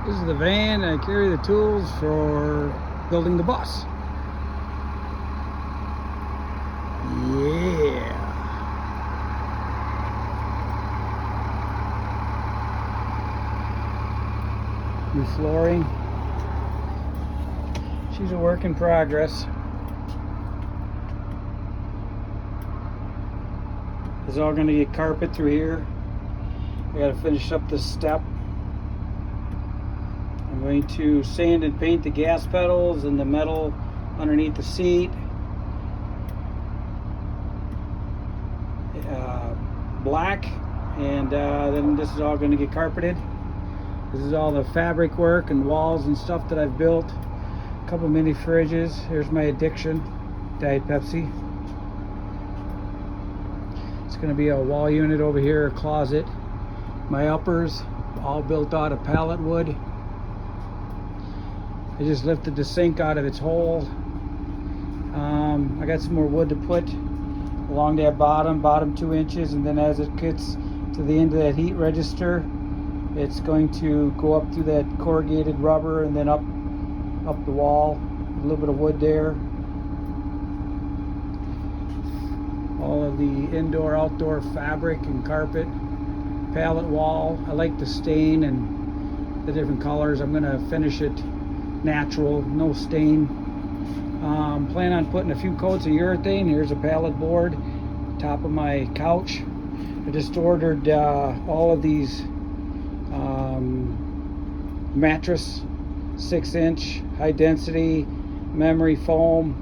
This is the van, and I carry the tools for building the bus. Yeah. New flooring. She's a work in progress. It's all going to get carpet through here. I got to finish up this step. I'm going to sand and paint the gas pedals and the metal underneath the seat. Black, and then this is all going to get carpeted. This is all the fabric work and walls and stuff that I've built. A couple mini fridges. Here's my addiction, Diet Pepsi. It's going to be a wall unit over here, a closet. My uppers, all built out of pallet wood. I just lifted the sink out of its hole. I got some more wood to put along that bottom 2 inches, and then as it gets to the end of that heat register, it's going to go up through that corrugated rubber and then up the wall. A little bit of wood there. All of the indoor outdoor fabric and carpet, pallet wall. I like the stain and the different colors. I'm going to finish it natural, no stain. Plan on putting a few coats of urethane. Here's a pallet board, top of my couch. I just ordered all of these mattress 6-inch high density memory foam.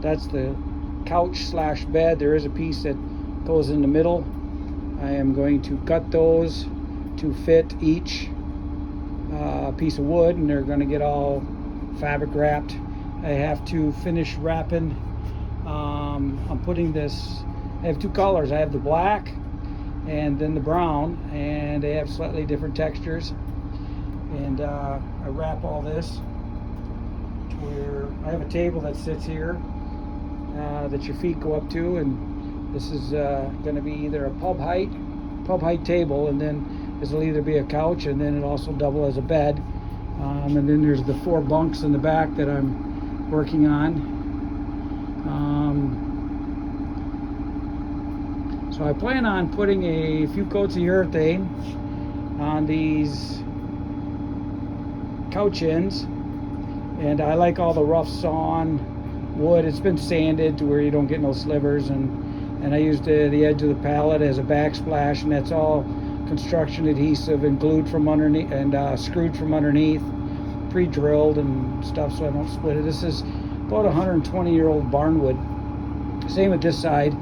That's the couch slash bed. There is a piece that goes in the middle. I am going to cut those to fit each piece of wood, and they're going to get all fabric wrapped. I have to finish wrapping. I'm putting this, I have 2 colors. I have the black and then the brown, and they have slightly different textures. And I wrap all this to where I have a table that sits here that your feet go up to, and this is going to be either a pub height table, and then this will either be a couch, and then it also double as a bed. And then there's the 4 bunks in the back that I'm working on. So I plan on putting a few coats of urethane on these couch ends, and I like all the rough sawn wood. It's been sanded to where you don't get no slivers, and I used the edge of the pallet as a backsplash, and that's all construction adhesive and glued from underneath and screwed from underneath, pre-drilled and stuff so I don't split it. This is about 120-year-old barnwood. Same with this side.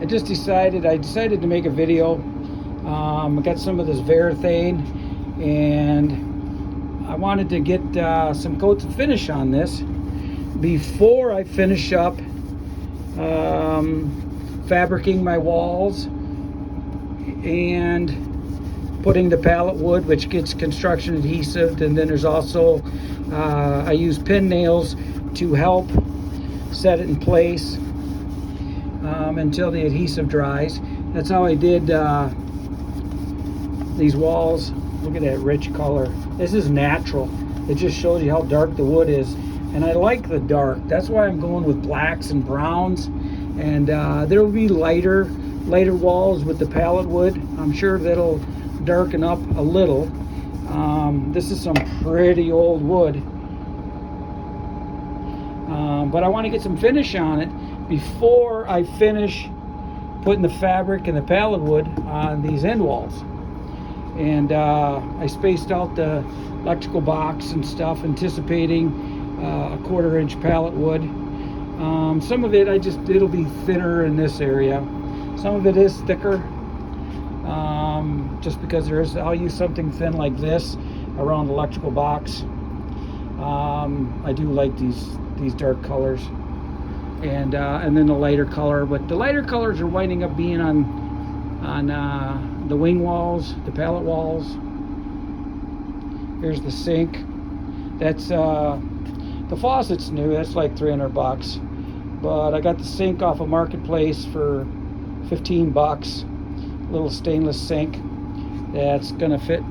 I decided to make a video. I got some of this urethane, and I wanted to get some coats of finish on this before I finish up fabricking my walls and putting the pallet wood, which gets construction adhesive. And then there's also I use pin nails to help set it in place until the adhesive dries. That's how I did these walls. Look at that rich color. This is natural. It just shows you how dark the wood is, and I like the dark. That's why I'm going with blacks and browns. And there will be lighter walls with the pallet wood. I'm sure that'll darken up a little. This is some pretty old wood, but I want to get some finish on it before I finish putting the fabric and the pallet wood on these end walls. And I spaced out the electrical box and stuff, anticipating a 1/4-inch pallet wood. Some of it it'll be thinner in this area. Some of it is thicker, just because I'll use something thin like this around the electrical box. I do like these dark colors, and then the lighter color. But the lighter colors are winding up being on the wing walls, the pallet walls. Here's the sink. That's the faucet's new. That's like $300. But I got the sink off of Marketplace for $15. Little stainless sink that's gonna fit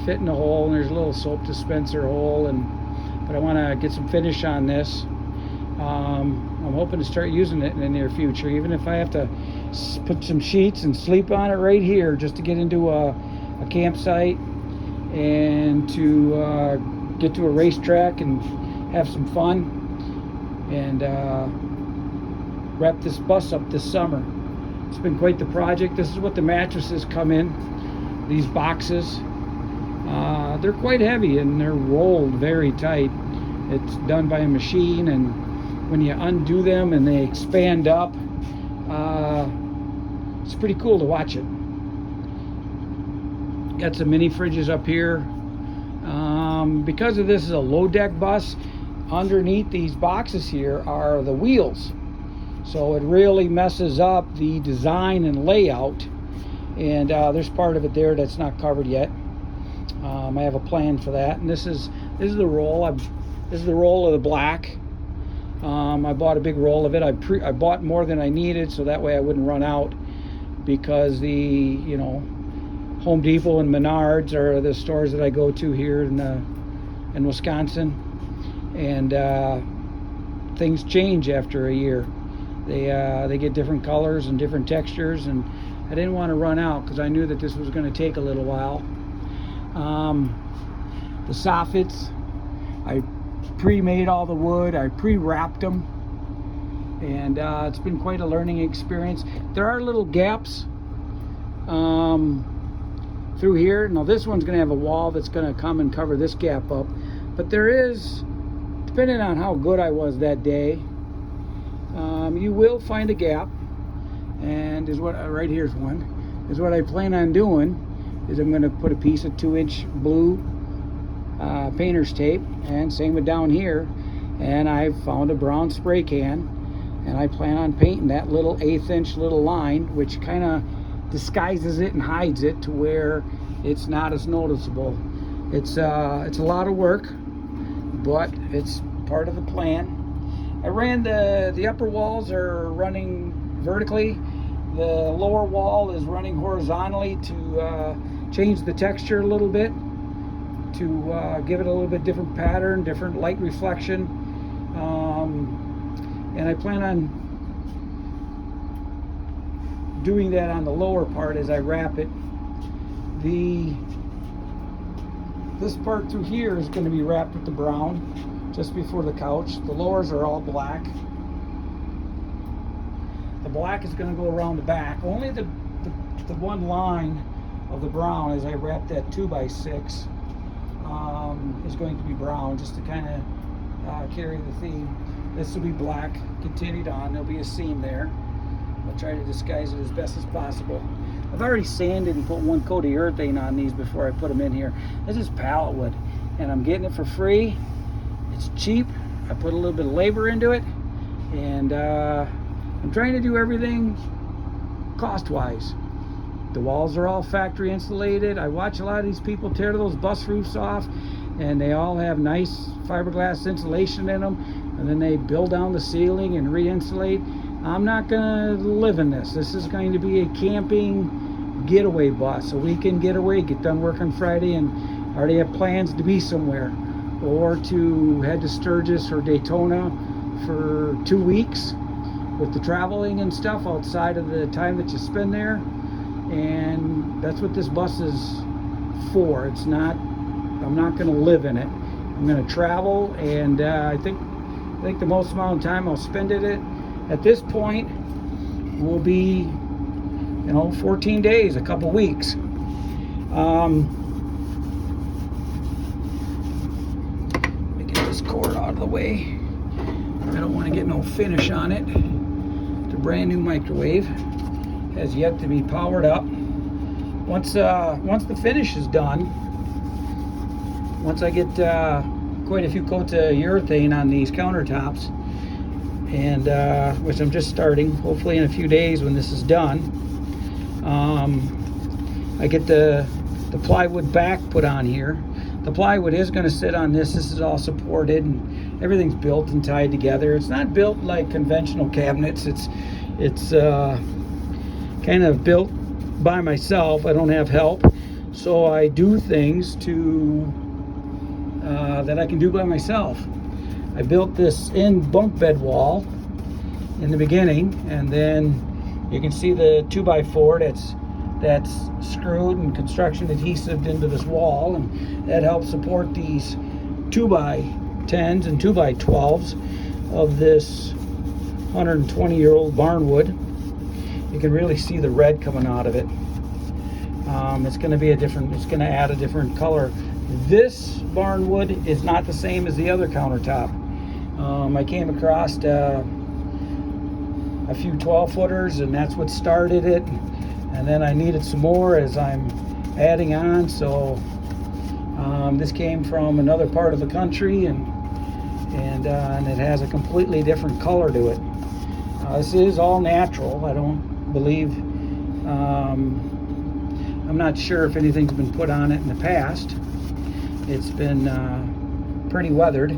fit in the hole, and there's a little soap dispenser hole, but I want to get some finish on this. I'm hoping to start using it in the near future, even if I have to put some sheets and sleep on it right here just to get into a campsite and to get to a racetrack and have some fun and wrap this bus up this summer. It's been quite the project. This is what the mattresses come in, these boxes. They're quite heavy and they're rolled very tight. It's done by a machine, and when you undo them and they expand up, it's pretty cool to watch it. Got some mini fridges up here. Because of this is a low deck bus, underneath these boxes here are the wheels, so it really messes up the design and layout, and there's part of it there that's not covered yet. I have a plan for that, and this is the roll. This is the roll of the black. I bought a big roll of it. I bought more than I needed, so that way I wouldn't run out, because the Home Depot and Menards are the stores that I go to here in Wisconsin, and things change after a year. They get different colors and different textures, and I didn't want to run out because I knew that this was going to take a little while. The soffits, I pre-made all the wood. I pre-wrapped them, and it's been quite a learning experience. There are little gaps through here. Now this one's going to have a wall that's going to come and cover this gap up, but there is, depending on how good I was that day, you will find a gap, and is what right here's one. Is what I plan on doing is I'm going to put a piece of 2-inch blue painter's tape, and same with down here, and I found a brown spray can, and I plan on painting that little 1/8 inch little line, which kind of disguises it and hides it to where it's not as noticeable. It's a lot of work, but it's part of the plan. I ran the upper walls are running vertically. The lower wall is running horizontally to change the texture a little bit, to give it a little bit different pattern, different light reflection, and I plan on doing that on the lower part as I wrap it. This part through here is going to be wrapped with the brown just before the couch. The lowers are all black. The black is going to go around the back. Only the one line of the brown, as I wrap that 2x6, is going to be brown, just to kind of carry the theme. This will be black, continued on. There'll be a seam there. I'll try to disguise it as best as possible. I've already sanded and put one coat of urethane on these before I put them in here. This is pallet wood, and I'm getting it for free. It's cheap. I put a little bit of labor into it, and I'm trying to do everything cost-wise. The walls are all factory insulated. I watch a lot of these people tear those bus roofs off, and they all have nice fiberglass insulation in them, and then they build down the ceiling and re-insulate. I'm not gonna live in this. This is going to be a camping getaway bus, a weekend getaway, get done work on Friday and already have plans to be somewhere, or to head to Sturgis or Daytona for 2 weeks with the traveling and stuff outside of the time that you spend there. And that's what this bus is for. It's not, I'm not gonna live in it. I'm gonna travel, and I think the most amount of time I'll spend at this point will be 14 days, a couple weeks. Let me get this cord out of the way. I don't want to get no finish on it. It's a brand new microwave, has yet to be powered up. Once the finish is done, once I get quite a few coats of urethane on these countertops, and which I'm just starting, hopefully in a few days when this is done, I get the plywood back put on here. The plywood is going to sit on this. This is all supported, and everything's built and tied together. It's not built like conventional cabinets. It's kind of built by myself. I don't have help, So I do things to that I can do by myself. I built this in bunk bed wall in the beginning, and then you can see the 2x4 that's screwed and construction adhesive into this wall, and that helps support these 2x10s and 2x12s of this 120-year-old barnwood. You can really see the red coming out of it. It's going to add a different color. This barnwood is not the same as the other countertop. I came across a few 12-footers, and that's what started it. And then I needed some more as I'm adding on. So this came from another part of the country, and it has a completely different color to it. This is all natural. I don't believe. I'm not sure if anything's been put on it in the past. It's been pretty weathered.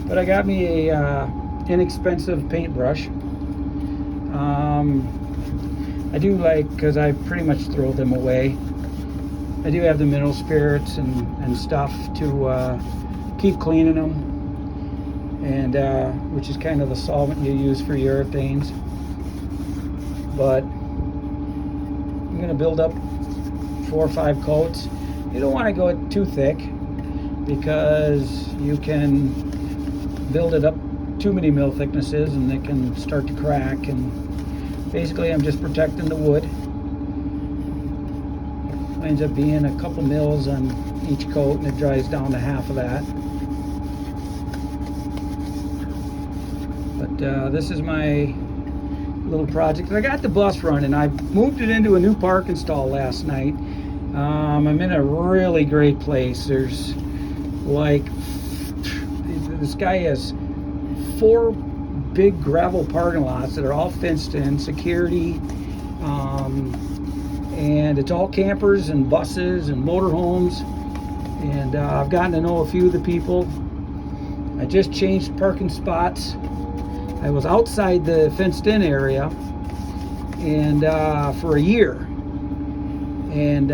But I got me a inexpensive paintbrush. I do like, because I pretty much throw them away, I do have the mineral spirits and stuff to keep cleaning them, and which is kind of the solvent you use for urethanes. But I'm going to build up 4 or 5 coats. You don't want to go too thick, because you can build it up too many mil thicknesses and it can start to crack. And basically I'm just protecting the wood. It ends up being a couple mils on each coat, and it dries down to half of that. But this is my little project. I got the bus running. I moved it into a new parking stall last night. I'm in a really great place. There's like, this guy has 4 big gravel parking lots that are all fenced in, security, and it's all campers and buses and motorhomes. And I've gotten to know a few of the people. I just changed parking spots. I was outside the fenced-in area, and for a year. And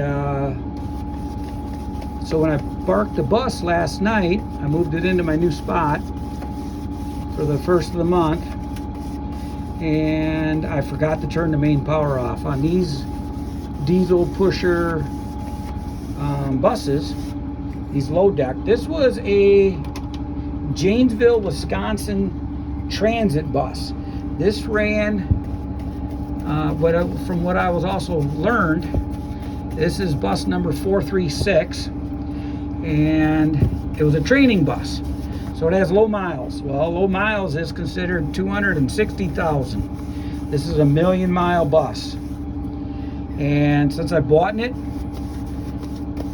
so when I parked the bus last night, I moved it into my new spot for the first of the month, and I forgot to turn the main power off on these diesel pusher buses, these low deck. This was a Janesville, Wisconsin transit bus. This ran, from what I was also learned, this is bus number 436, and it was a training bus, so it has low miles. Well, low miles is considered 260,000. This is a 1,000,000-mile bus, and since I bought it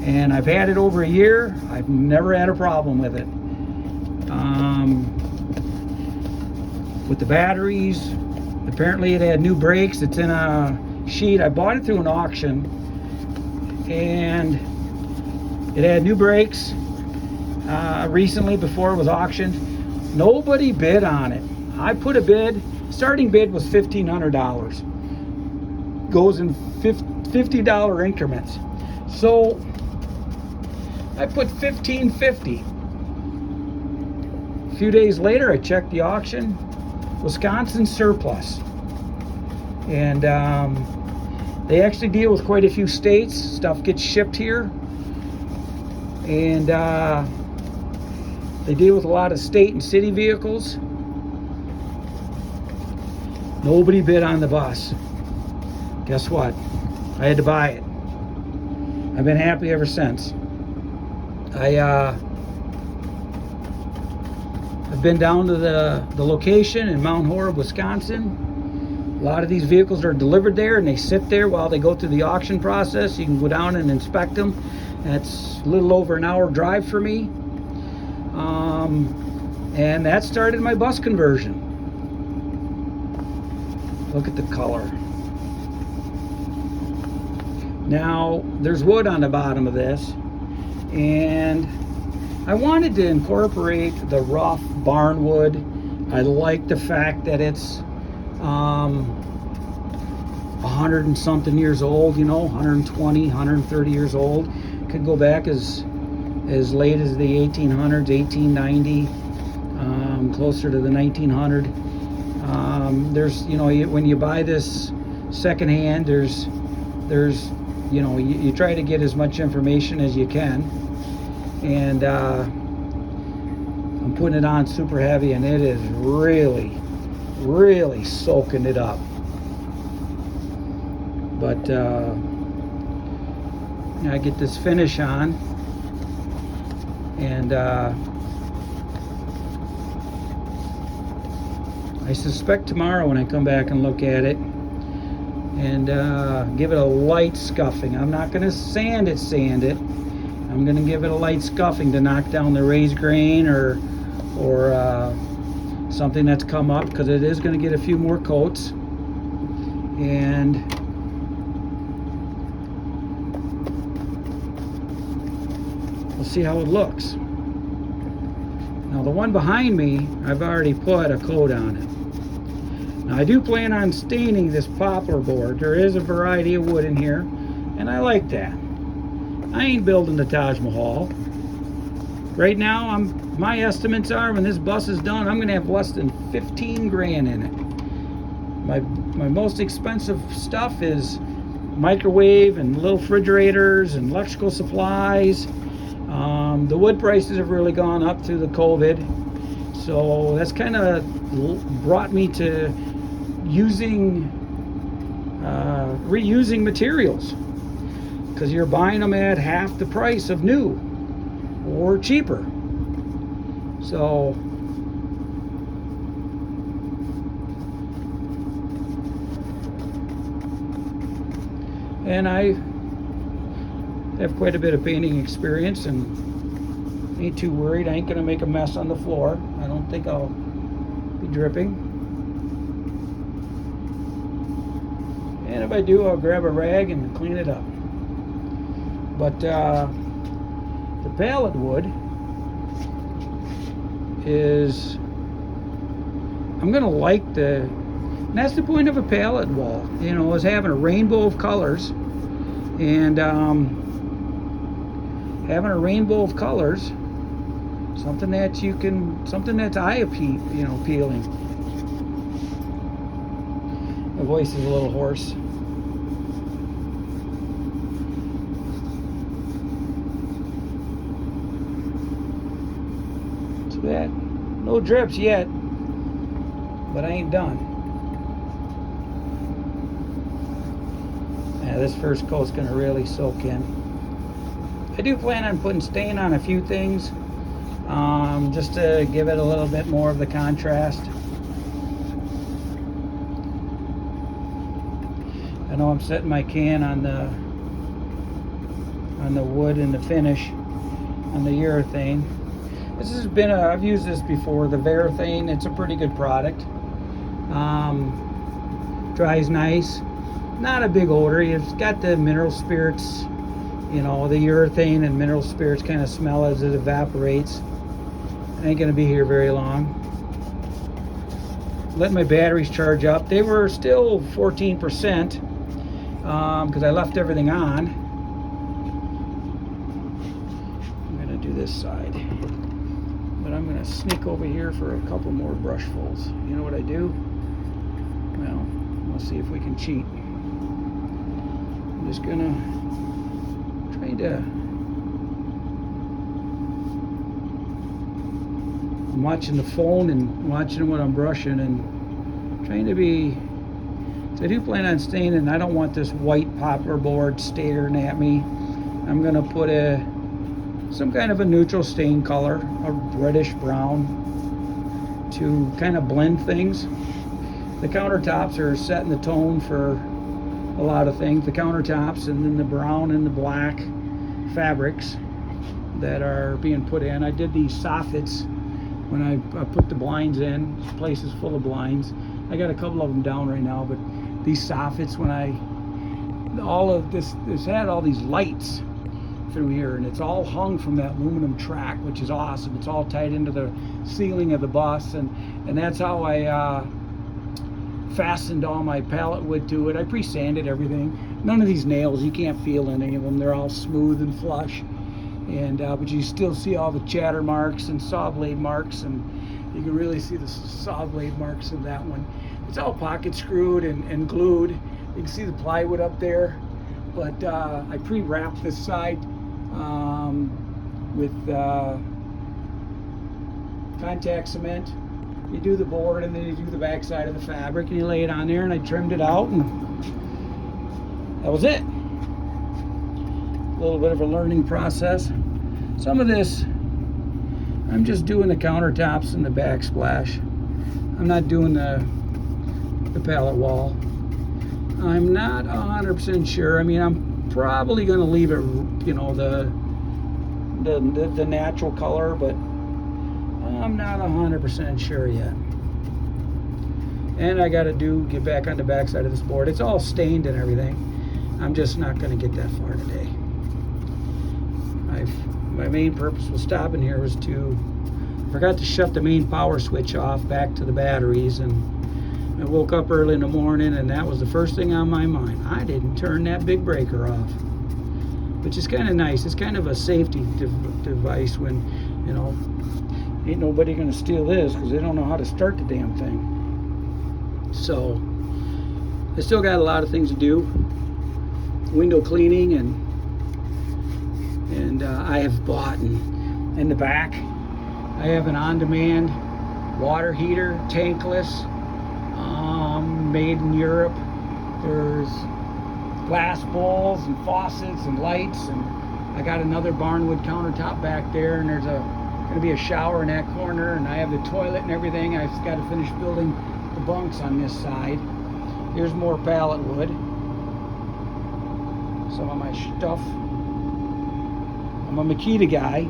and I've had it over a year, I've never had a problem with it. With the batteries, apparently it had new brakes. It's in a sheet. I bought it through an auction, and it had new brakes recently before it was auctioned. Nobody bid on it. I put a bid. Starting bid was $1,500. Goes in $50 increments. So I put $1,550. A few days later, I checked the auction. Wisconsin surplus, and they actually deal with quite a few states. Stuff gets shipped here, and they deal with a lot of state and city vehicles. Nobody bid on the bus. Guess what? I had to buy it. I've been happy ever since. I've been down to the location in Mount Horeb, Wisconsin. A lot of these vehicles are delivered there, and they sit there while they go through the auction process. You can go down and inspect them. That's a little over an hour drive for me. And that started my bus conversion. Look at the color. Now, there's wood on the bottom of this, and I wanted to incorporate the rough barnwood. I like the fact that it's 100 and something years old, you know, 120, 130 years old. Could go back as late as the 1800s, 1890, closer to the 1900. There's, you know, when you buy this secondhand, there's you know, you try to get as much information as you can. And I'm putting it on super heavy, and it is really soaking it up. But I get this finish on, and I suspect tomorrow when I come back and look at it and give it a light scuffing. I'm not going to sand it. I'm going to give it a light scuffing to knock down the raised grain or something that's come up, because it is going to get a few more coats. And we'll see how it looks. Now the one behind me, I've already put a coat on it. Now I do plan on staining this poplar board. There is a variety of wood in here, and I like that. I ain't building the Taj Mahal. Right now, my estimates are when this bus is done, I'm gonna have less than 15 grand in it. My most expensive stuff is microwave and little refrigerators and electrical supplies. The wood prices have really gone up through the COVID, so that's kind of brought me to reusing materials, because you're buying them at half the price of new or cheaper. So and I have quite a bit of painting experience and ain't too worried. I ain't gonna make a mess on the floor. I don't think I'll be dripping. And if I do, I'll grab a rag and clean it up. But the pallet wood is, I'm gonna like and that's the point of a pallet wall, you know, is having a rainbow of colors. And having a rainbow of colors, something that's eye appealing. My voice is a little hoarse. So that, no drips yet, but I ain't done. Yeah, this first coat's gonna really soak in. I do plan on putting stain on a few things, just to give it a little bit more of the contrast. I know I'm setting my can on the wood and the finish on the urethane. This has been I've used this before, the urethane. It's a pretty good product. Dries nice. Not a big odor. It's got the mineral spirits, you know, the urethane and mineral spirits kind of smell as it evaporates. I ain't gonna be here very long. Let my batteries charge up. They were still 14%, because I left everything on. I'm gonna do this side, but I'm gonna sneak over here for a couple more brushfuls. You know what I do? Well, we'll see if we can cheat. I'm just gonna try to, I'm watching the phone and watching what I'm brushing and trying to be, so I do plan on staining. I don't want this white poplar board staring at me. I'm gonna put some kind of a neutral stain color, a reddish brown, to kind of blend things. The countertops are setting the tone for a lot of things. The countertops, and then the brown and the black fabrics that are being put in. I did these soffits when I put the blinds in. This place is full of blinds. I got a couple of them down right now, but these soffits, all of this had all these lights through here, and it's all hung from that aluminum track, which is awesome. It's all tied into the ceiling of the bus, and that's how I fastened all my pallet wood to it. I pre-sanded everything. None of these nails, you can't feel any of them. They're all smooth and flush. And but you still see all the chatter marks and saw blade marks, and you can really see the saw blade marks of that one. It's all pocket screwed and glued. You can see the plywood up there, but I pre-wrapped this side with contact cement. You do the board and then you do the back side of the fabric and you lay it on there, and I trimmed it out, and that was it. A little bit of a learning process. Some of this I'm just doing the countertops and the backsplash. I'm not doing the pallet wall. I'm not 100% sure. I mean, I'm probably going to leave it, you know, the natural color, but I'm not 100% sure yet. And I got to get back on the back side of this board. It's all stained and everything. I'm just not going to get that far today. My main purpose with stopping here was I forgot to shut the main power switch off back to the batteries, and I woke up early in the morning and that was the first thing on my mind. I didn't turn that big breaker off, which is kind of nice. It's kind of a safety device when, you know, ain't nobody gonna steal this because they don't know how to start the damn thing. So I still got a lot of things to do. Window cleaning, and I have bought in the back. I have an on-demand water heater, tankless, made in Europe. There's glass bowls and faucets and lights, and I got another barnwood countertop back there, and there's gonna be a shower in that corner, and I have the toilet and everything. I've got to finish building the bunks on this side. Here's more pallet wood. Some of my stuff. I'm a Makita guy,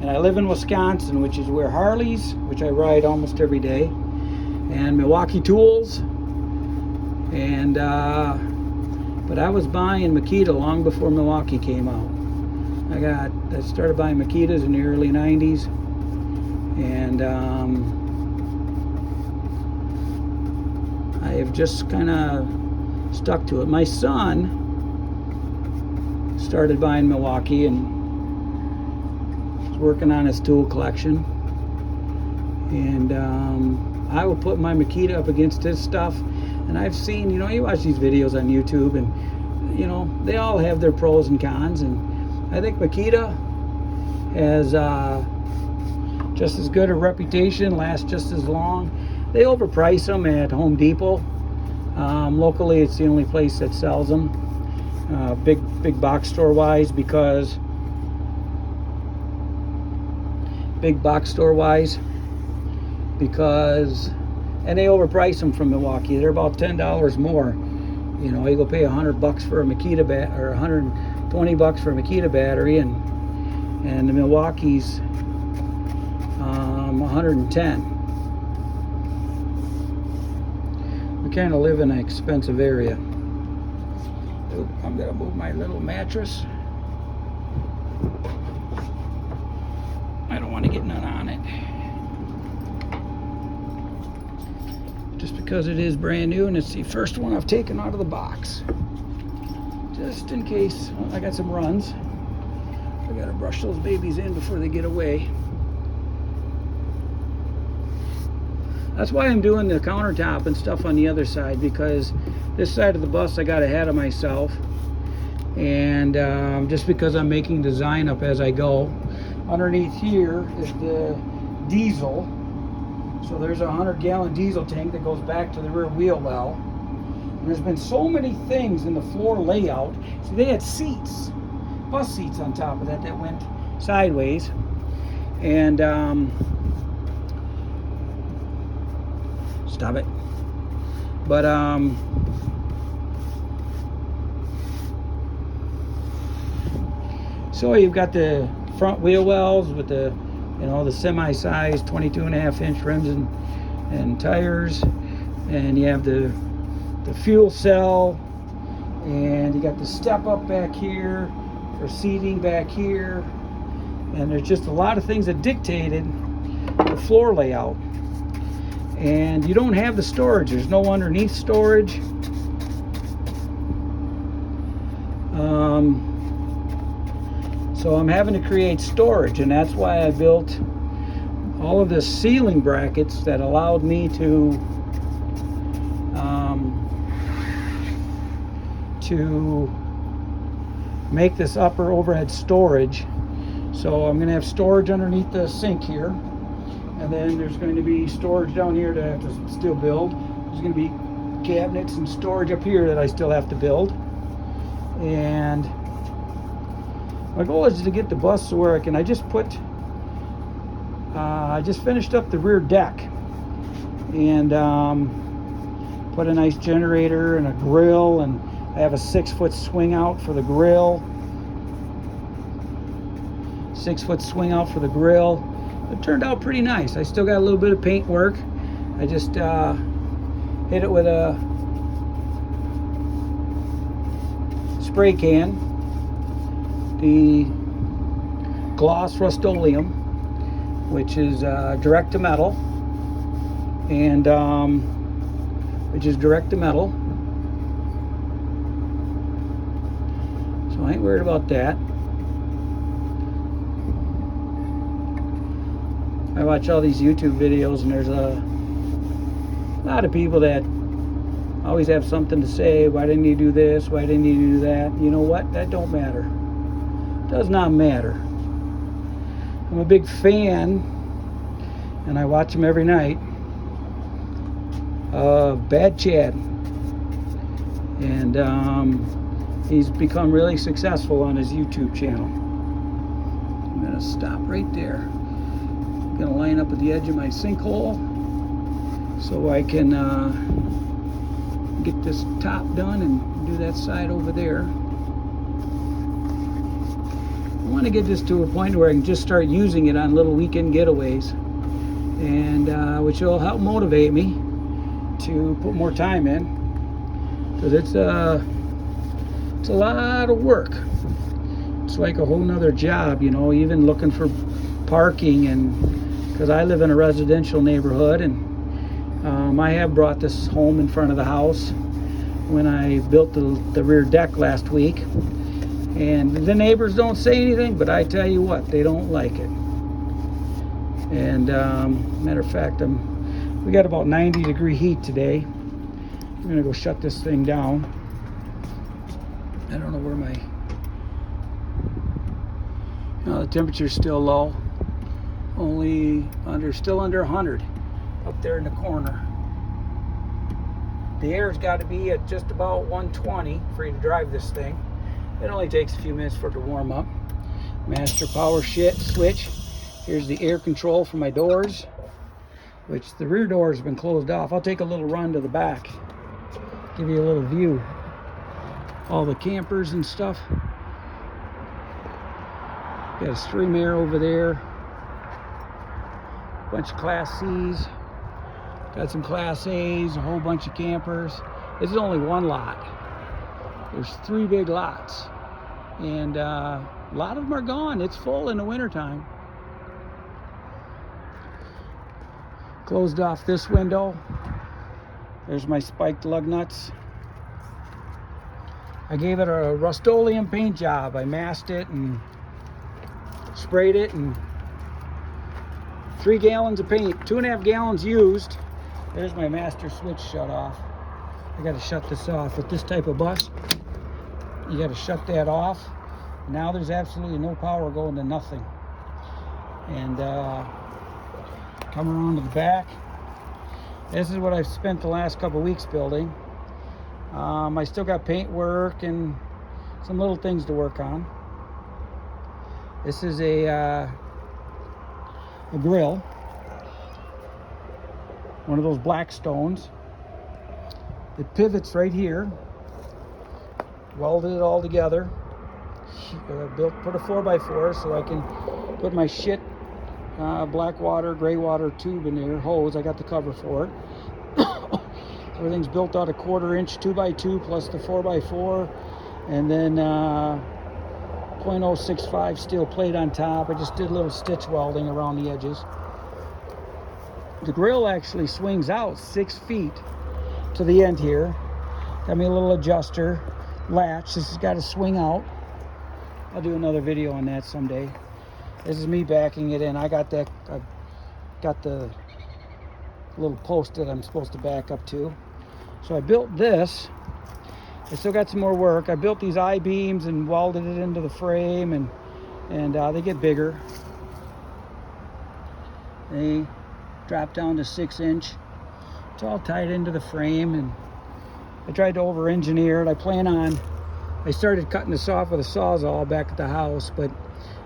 and I live in Wisconsin, which is where Harleys, which I ride almost every day, and Milwaukee tools, and but I was buying Makita long before Milwaukee came out. I started buying Makitas in the early 90s, and I have just kind of stuck to it. My son started buying Milwaukee and was working on his tool collection, and I will put my Makita up against his stuff, and I've seen, you know, you watch these videos on YouTube, and you know, they all have their pros and cons, and I think Makita has just as good a reputation, lasts just as long. They overprice them at Home Depot. Locally, it's the only place that sells them. Big box store wise, because and they overprice them from Milwaukee. They're about $10 more. You know, you go pay $100 for a Makita or $120 for a Makita battery, and the Milwaukee's 110. We kind of live in an expensive area. I'm gonna move my little mattress. I don't want to get none on it, just because it is brand new and it's the first one I've taken out of the box, just in case. Well, I got some runs. I gotta brush those babies in before they get away. That's why I'm doing the countertop and stuff on the other side, because this side of the bus I got ahead of myself, and just because I'm making design up as I go. Underneath here is the diesel, so there's a 100-gallon diesel tank that goes back to the rear wheel well. And there's been so many things in the floor layout. See, they had seats, bus seats on top of that went sideways, and stop it. But so you've got the front wheel wells with the, you know, the semi-sized 22.5-inch rims and tires, and you have the fuel cell, and you got the step up back here for seating back here, and there's just a lot of things that dictated the floor layout. and you don't have the storage. There's no underneath storage. So I'm having to create storage, and that's why I built all of the ceiling brackets that allowed me to make this upper overhead storage. So I'm going to have storage underneath the sink here, and then there's going to be storage down here that I have to still build. There's going to be cabinets and storage up here that I still have to build. And my goal is to get the bus to where I can, I just finished up the rear deck, and put a nice generator and a grill, and I have a 6-foot swing out for the grill. 6-foot swing out for the grill. It turned out pretty nice. I still got a little bit of paint work. I just hit it with a spray can, the gloss Rust-Oleum, which is direct to metal, and so I ain't worried about that. I watch all these YouTube videos, and there's a lot of people that always have something to say. Why didn't you do this? Why didn't you do that? You know what? That don't matter. It does not matter. I'm a big fan, and I watch him every night, of Bad Chad. And he's become really successful on his YouTube channel. I'm going to stop right there. I'm going to line up at the edge of my sinkhole so I can get this top done and do that side over there. I want to get this to a point where I can just start using it on little weekend getaways, and which will help motivate me to put more time in, because it's a lot of work. It's like a whole nother job, you know, even looking for parking, and because I live in a residential neighborhood, and I have brought this home in front of the house when I built the rear deck last week, and the neighbors don't say anything, but I tell you what, they don't like it. And matter of fact, we got about 90-degree heat today. I'm gonna go shut this thing down. I don't know where the temperature's still low, still under 100 up there in the corner. The air's got to be at just about 120 for you to drive this thing. It only takes a few minutes for it to warm up. Master power switch. Here's the air control for my doors, which the rear door has been closed off. I'll take a little run to the back, give you a little view. All the campers and stuff. Got a stream air over there. Bunch of Class C's. Got some Class A's, a whole bunch of campers. This is only one lot. There's 3 big lots. And a lot of them are gone. It's full in the wintertime. Closed off this window. There's my spiked lug nuts. I gave it a Rust-Oleum paint job. I masked it and sprayed it, and 3 gallons of paint, 2.5 gallons used. There's my master switch shut off. I got to shut this off with this type of bus. You got to shut that off. Now there's absolutely no power going to nothing. And come around to the back. This is what I've spent the last couple weeks building. I still got paint work and some little things to work on. This is a grill, one of those black stones. It pivots right here. Welded it all together. Put a 4x4 so I can put my shit black water, gray water tube in there, hose. I got the cover for it. Everything's built out a 1/4-inch 2x2 plus the 4x4, and then 0.065 steel plate on top. I just did a little stitch welding around the edges. the grill actually swings out 6 feet to the end here. Got me a little adjuster latch. This has got to swing out. I'll do another video on that someday. This is me backing it in. I got the little post that I'm supposed to back up to. So I built this. I still got some more work. I built these I-beams and welded it into the frame, and they get bigger. They drop down to 6-inch. It's all tied into the frame, and I tried to over-engineer it. I started cutting this off with a Sawzall back at the house, but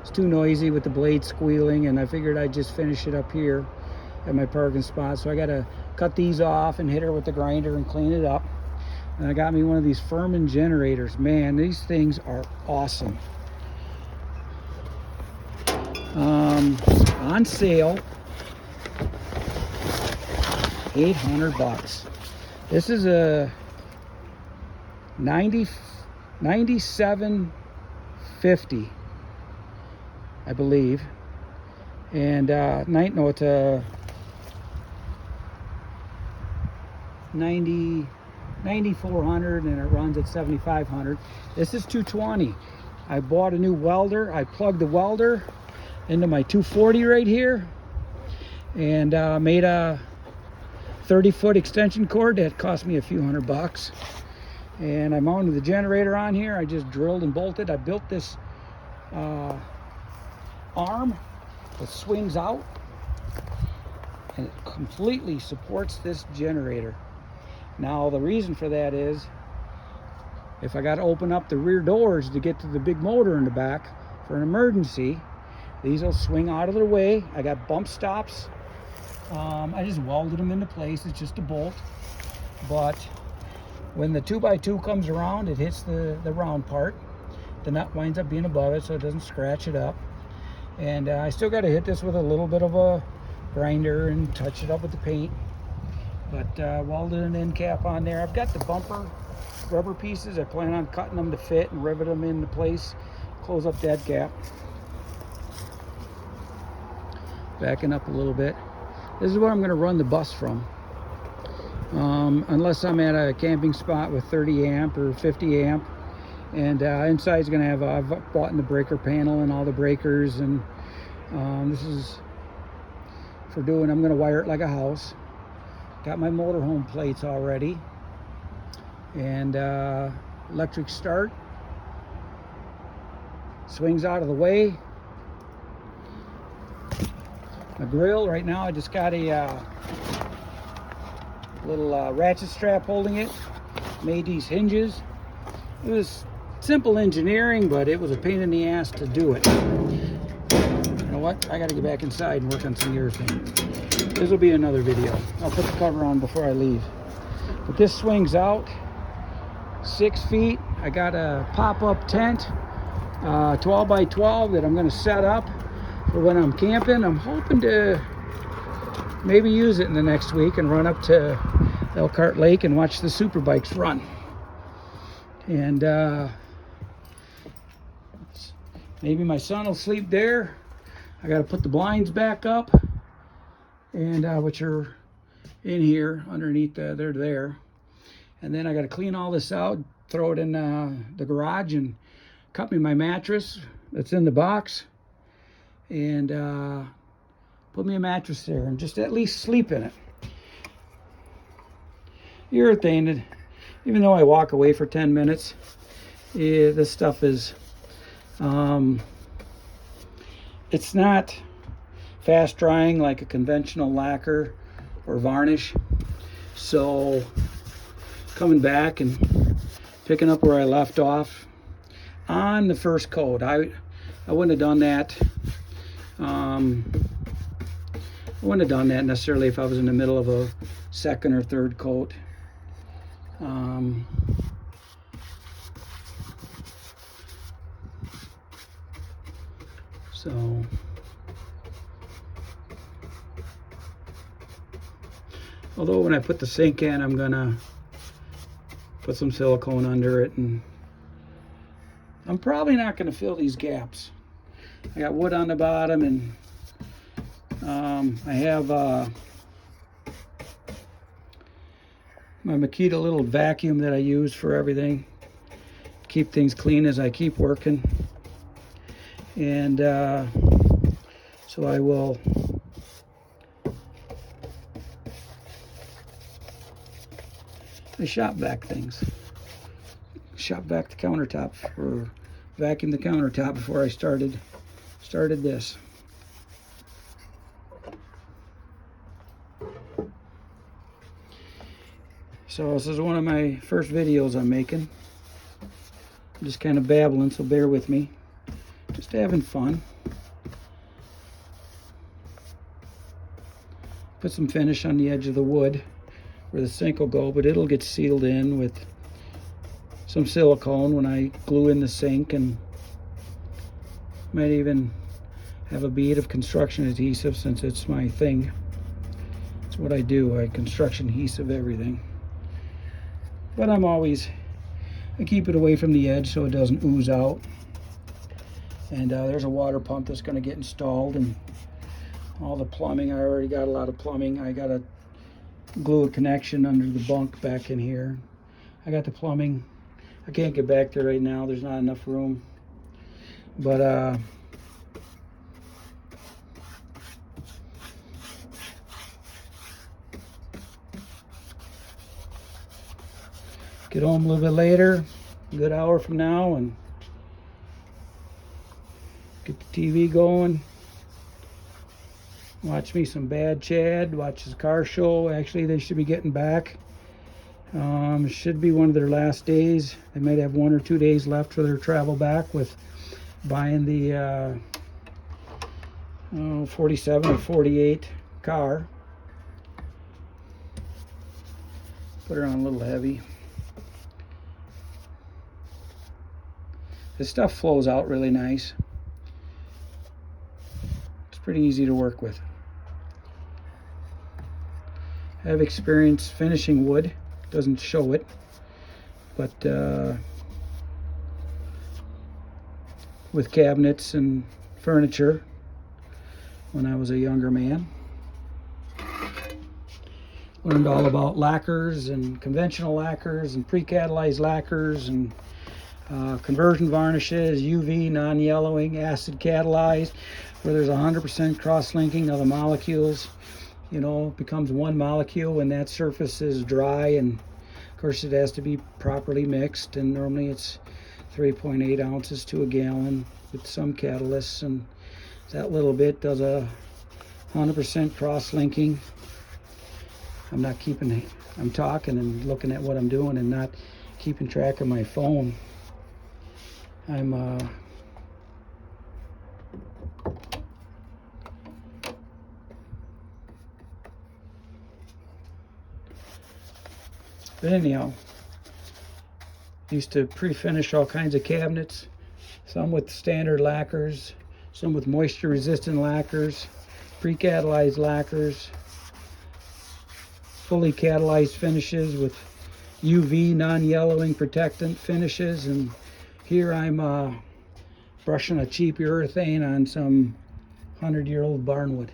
it's too noisy with the blade squealing, and I figured I'd just finish it up here at my parking spot. So I got to cut these off and hit her with the grinder and clean it up. And I got me one of these Furman generators. Man, these things are awesome. On sale, $800. This is a 9750, I believe. And it's a 9400, and it runs at 7500. This is 220. I bought a new welder. I plugged the welder into my 240 right here, and made a 30-foot extension cord that cost me a few $100. And I mounted the generator on here. I just drilled and bolted. I built this arm that swings out, and it completely supports this generator. Now the reason for that is, if I got to open up the rear doors to get to the big motor in the back for an emergency, these will swing out of the way. I got bump stops. I just welded them into place. It's just a bolt, but when the 2x2 comes around, it hits the round part. The nut winds up being above it, so it doesn't scratch it up. And I still got to hit this with a little bit of a grinder and touch it up with the paint. But welded an end cap on there. I've got the bumper rubber pieces. I plan on cutting them to fit and rivet them into place, close up that gap. Backing up a little bit. This is where I'm going to run the bus from. Unless I'm at a camping spot with 30 amp or 50 amp. And inside is going to have, I've bought in the breaker panel and all the breakers. And this is for doing, I'm going to wire it like a house. Got my motorhome plates already. And electric start. Swings out of the way. My grill right now, I just got a little ratchet strap holding it. Made these hinges. It was simple engineering, but it was a pain in the ass to do it. You know what? I got to get back inside and work on some urethane. This will be another video. I'll put the cover on before I leave. But this swings out 6 feet. I got a pop-up tent, 12 by 12 that I'm going to set up for when I'm camping. I'm hoping to maybe use it in the next week and run up to Elkhart Lake and watch the super bikes run. And maybe my son will sleep there. I got to put the blinds back up, and which are in here underneath. They're there. And then I got to clean all this out, throw it in the garage, and cut me my mattress that's in the box, and put me a mattress there and just at least sleep in it. Urethane, even though I walk away for 10 minutes, this stuff is, it's not fast drying like a conventional lacquer or varnish. So coming back and picking up where I left off on the first coat, I wouldn't have done that. I wouldn't have done that necessarily if I was in the middle of a second or third coat. So although when I put the sink in, I'm gonna put some silicone under it, and I'm probably not gonna fill these gaps. I got wood on the bottom, and I have my Makita little vacuum that I use for everything. Keep things clean as I keep working. And so I will shop vac things. Shop vac the countertop, or vacuum the countertop before I started this. So this is one of my first videos I'm making. I'm just kind of babbling, so bear with me. Just having fun. Put some finish on the edge of the wood where the sink will go, but it'll get sealed in with some silicone when I glue in the sink, and might even have a bead of construction adhesive since it's my thing. It's what I do. I construction adhesive everything. But I keep it away from the edge so it doesn't ooze out. And there's a water pump that's going to get installed, and all the plumbing. I already got a lot of plumbing. I got to glue a connection under the bunk back in here. I got the plumbing. I can't get back there right now. There's not enough room. But get home a little bit later, a good hour from now, and get the TV going. Watch me some Bad Chad. Watch his car show. Actually, they should be getting back. Should be one of their last days. They might have 1 or 2 days left for their travel back with buying the 47 or 48 car. Put her on a little heavy. This stuff flows out really nice. It's pretty easy to work with. I have experience finishing wood. Doesn't show it, but with cabinets and furniture when I was a younger man. Learned all about lacquers and conventional lacquers and pre-catalyzed lacquers and conversion varnishes, UV, non-yellowing, acid catalyzed, where there's 100% cross-linking of the molecules. You know, it becomes one molecule when that surface is dry, and of course it has to be properly mixed, and normally it's 3.8 ounces to a gallon with some catalysts, and that little bit does a 100% cross-linking. I'm talking and looking at what I'm doing and not keeping track of my phone. But anyhow, used to pre-finish all kinds of cabinets, some with standard lacquers, some with moisture-resistant lacquers, pre-catalyzed lacquers, fully catalyzed finishes with UV non-yellowing protectant finishes, and here I'm brushing a cheap urethane on some 100-year-old barnwood.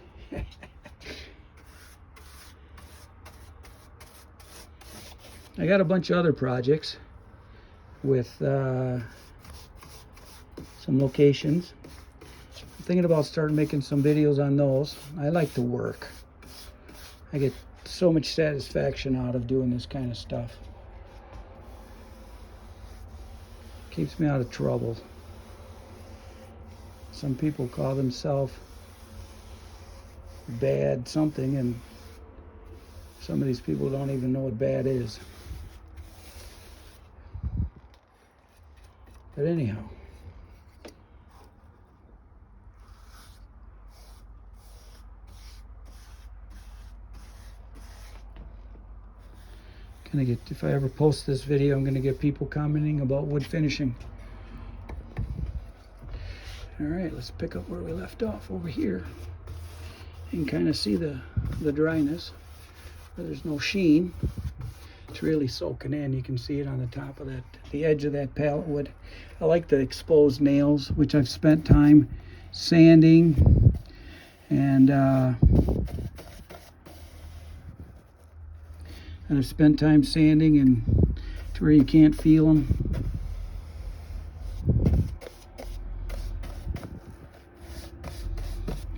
I got a bunch of other projects with some locations. I'm thinking about starting making some videos on those. I like to work. I get so much satisfaction out of doing this kind of stuff. Keeps me out of trouble. Some people call themselves bad something, and some of these people don't even know what bad is. But anyhow, if I ever post this video, I'm gonna get people commenting about wood finishing. All right, let's pick up where we left off over here. You can kind of see the dryness, where there's no sheen. It's really soaking in. You can see it on the top of the edge of that pallet wood. I like the exposed nails, which I've spent time sanding and and I've spent time sanding and to where you can't feel them.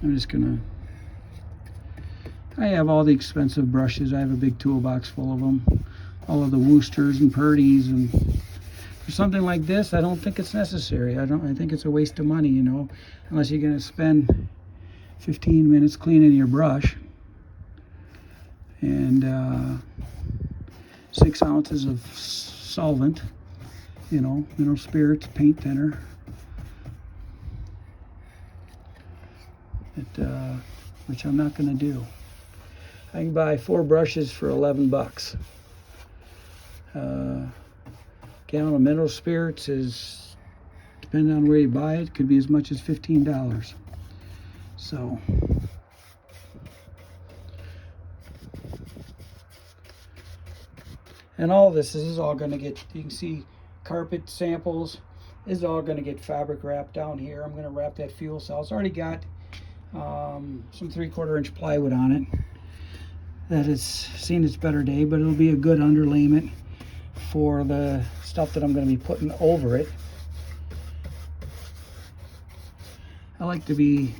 I'm just gonna, I have all the expensive brushes. I have a big toolbox full of them, all of the Worcesters and Purdy's, and for something like this, I don't think it's necessary. I think it's a waste of money, you know, unless you're gonna spend 15 minutes cleaning your brush and 6 ounces of solvent, you know, mineral spirits, paint thinner. Which I'm not going to do. I can buy 4 brushes for 11 bucks. Gallon of mineral spirits is, depending on where you buy it, could be as much as $15. So, and all this is all going to get, you can see carpet samples. This is all going to get fabric wrapped down here. I'm going to wrap that fuel cell. It's already got some 3/4 inch plywood on it that has seen its better day, but it'll be a good underlayment for the stuff that I'm going to be putting over it. I like to be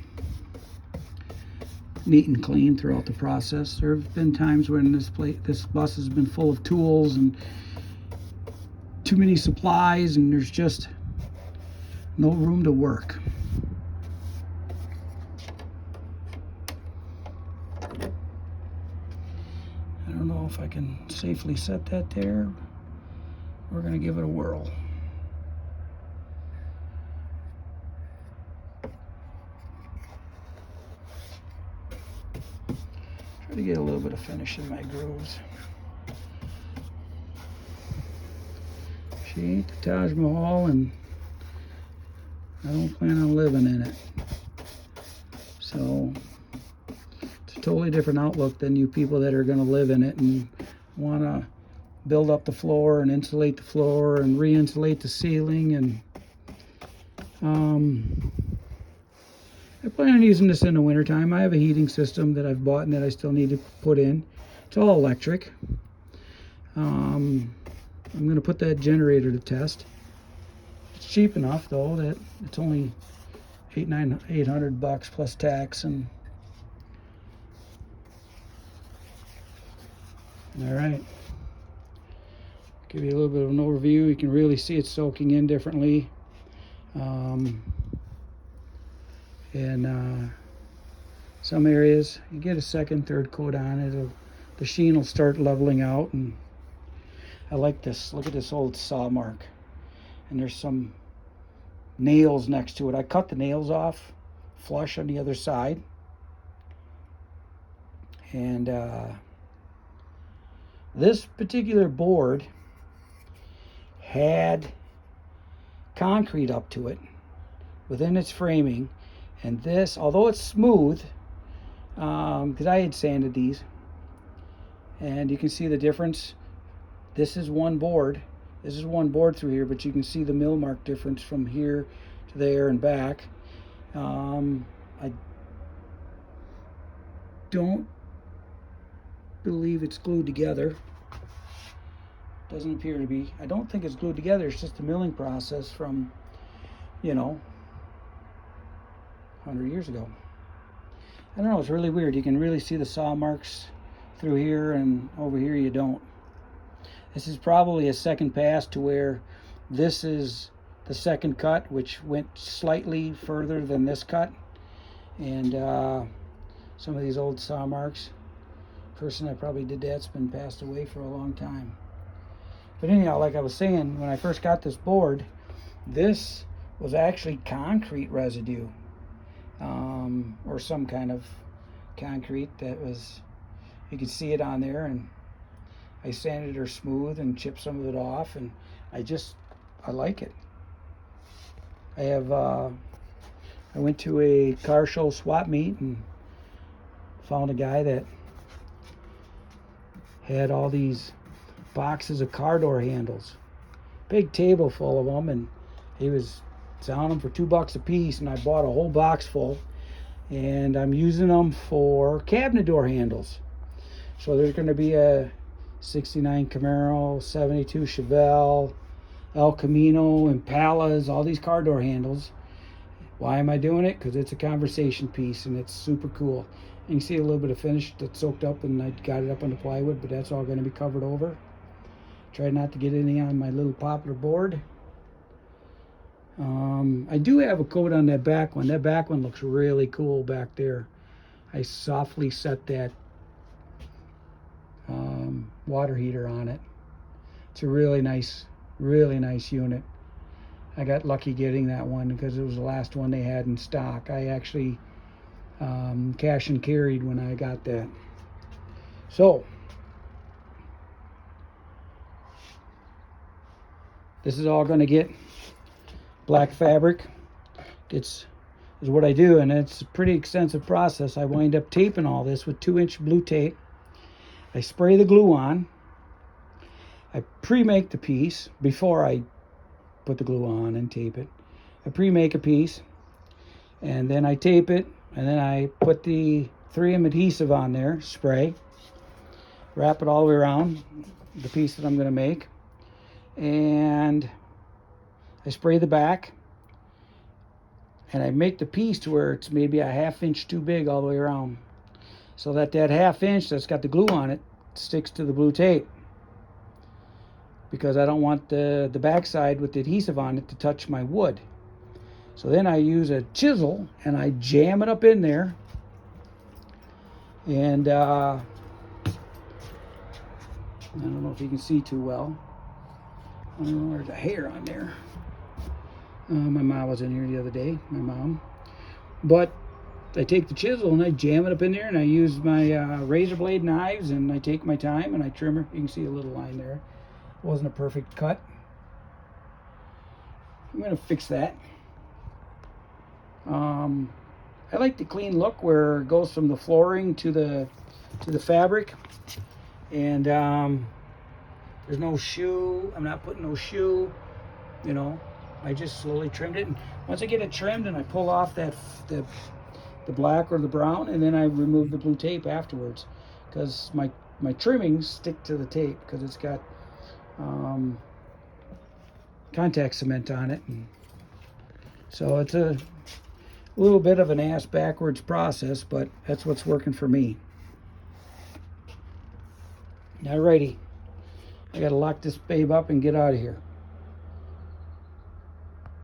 neat and clean throughout the process. There have been times when this bus has been full of tools and too many supplies, and there's just no room to work. I don't know if I can safely set that there. We're going to give it a whirl. Try to get a little bit of finish in my grooves. She ain't the Taj Mahal, and I don't plan on living in it. So it's a totally different outlook than you people that are going to live in it and want to build up the floor and insulate the floor and re-insulate the ceiling. And I plan on using this in the wintertime. I have a heating system that I've bought and that I still need to put in. It's all electric. I'm going to put that generator to test. It's cheap enough though that it's only $800 plus tax. And all right, give you a little bit of an overview. You can really see it soaking in differently. In some areas you get a second, third coat on it, the sheen will start leveling out. And I like this. Look at this old saw mark, and there's some nails next to it. I cut the nails off flush on the other side, and this particular board had concrete up to it within its framing, and this, although it's smooth, because I had sanded these, and you can see the difference. This is one board. This is one board through here, but you can see the mill mark difference from here to there and back. I don't believe it's glued together. Doesn't appear to be. I don't think it's glued together. It's just a milling process from, you know, 100 years ago. I don't know. It's really weird. You can really see the saw marks through here, and over here you don't. This is probably a second pass to where this is the second cut, which went slightly further than this cut. And some of these old saw marks, person that probably did that's been passed away for a long time. But anyhow, like I was saying, when I first got this board, this was actually concrete residue, or some kind of concrete that was, you could see it on there. And I sanded her smooth and chipped some of it off, and I like it. I have, I went to a car show swap meet and found a guy that had all these boxes of car door handles, big table full of them, and he was selling them for $2 a piece, and I bought a whole box full, and I'm using them for cabinet door handles. So there's going to be a '69 Camaro, '72 Chevelle, El Camino, Impalas, all these car door handles. Why am I doing it? Because it's a conversation piece and it's super cool. And you see a little bit of finish that's soaked up, and I got it up on the plywood, but that's all going to be covered over. Try not to get any on my little poplar board. I do have a coat on that back one. That back one looks really cool back there. I softly set that water heater on it. It's a really nice unit. I got lucky getting that one because it was the last one they had in stock. I actually cash and carried when I got that. So this is all going to get black fabric. It's is what I do, and it's a pretty extensive process. I wind up taping all this with 2-inch blue tape. I spray the glue on. I pre-make the piece before I put the glue on and tape it. I pre-make a piece, and then I tape it, and then I put the 3M adhesive on there, spray, wrap it all the way around the piece that I'm going to make, and I spray the back, and I make the piece to where it's maybe a 1/2 inch too big all the way around, so that 1/2 inch that's got the glue on it sticks to the blue tape, because I don't want the backside with the adhesive on it to touch my wood. So then I use a chisel and I jam it up in there, and I don't know if you can see too well. I don't know, there's a hair on there. My mom was in here the other day, my mom. But I take the chisel and I jam it up in there, and I use my razor blade knives, and I take my time and I trim her. You can see a little line there. It wasn't a perfect cut. I'm going to fix that. I like the clean look where it goes from the flooring to the fabric, and there's no shoe. I'm not putting no shoe, you know. I just slowly trimmed it, and once I get it trimmed, and I pull off the black or the brown, and then I remove the blue tape afterwards, because my trimmings stick to the tape because it's got contact cement on it, and so it's a little bit of an ass backwards process, but that's what's working for me. Alrighty, I gotta lock this babe up and get out of here.